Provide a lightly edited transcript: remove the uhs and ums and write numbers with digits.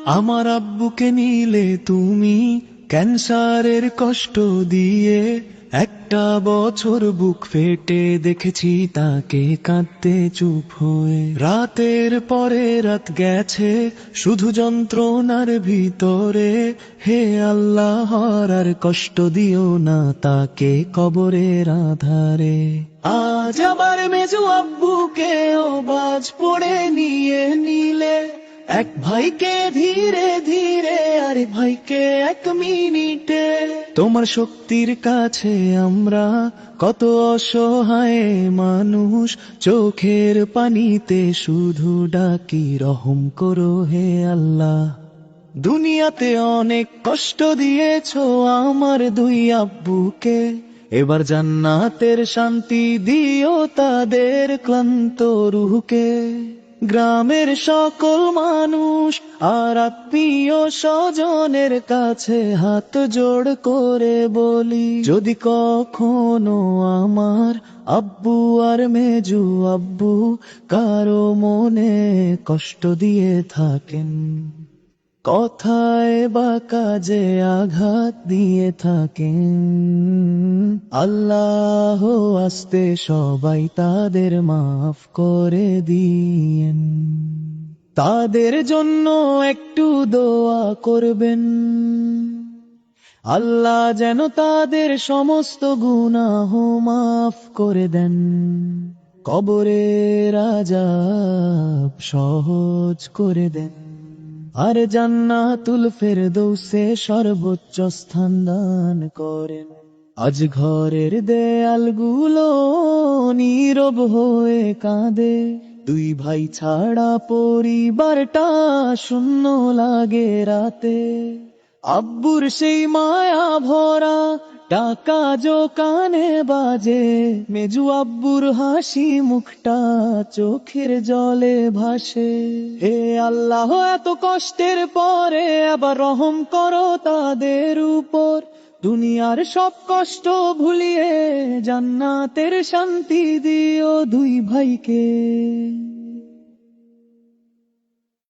আমার আব্বুকে নিলে তুমি ক্যান্সারের কষ্ট দিয়ে, একটা বছর বুক ফেটে দেখেছি তাকে কাঁদতে চুপ হয়ে। রাতের পরে রাত গেছে শুধু যন্ত্রণার ভিতরে, হে আল্লাহ আর কষ্ট দিও না তাকে কবরের আধারে। আজ আবার মেজো আব্বুকেও বাজ পড়ে নিয়ে নিলে, এক ভাইকে ধীরে ধীরে আর ভাইকে এক মিনিটে। তোমার শক্তির কাছে আমরা কত অসহায় মানুষ, চোখের পানিতে শুধু ডাকি রহম করো হে আল্লাহ। দুনিয়াতে অনেক কষ্ট দিয়েছো আমার দুই আব্বুকে, এবার জান্নাতের শান্তি দিও তাদের ক্লান্ত রুহকে। গ্রামের সকল মানুষ আর আত্মীয় স্বজনের কাছে হাত জোড় করে বলি, যদি কখনো আমার আব্বু আর মেজু আব্বু কারো মনে কষ্ট দিয়ে থাকেন, কথায় বা কাজে আঘাত দিয়ে থাকেন, আল্লাহ আস্তে সবাই তাদের মাফ করে দিয়েন। তাদের জন্য একটু দোয়া করবেন, আল্লাহ যেন তাদের সমস্ত গুনাহ মাফ করে দেন, কবরের আযাব সহজ করে দেন, আর জান্নাতুল ফেরদৌসে সর্বোচ্চ স্থান দান করেন। আজ ঘরের দেয়ালগুলো নীরব হয়ে কাঁদে, দুই ভাই ছাড়া পরিবারটা শূন্য লাগে রাতে। আব্বুর সেই মায়া ভরা টাকা কানে বাজে, মেজু আব্বুর হাসি মুখটা চোখের জলে ভাসে। হে আল্লাহ এত কষ্টের পরে আবার রহম করো তাদের উপর, দুনিয়ার সব কষ্ট ভুলিয়ে জান্নাতের শান্তি দিও দুই ভাইকে।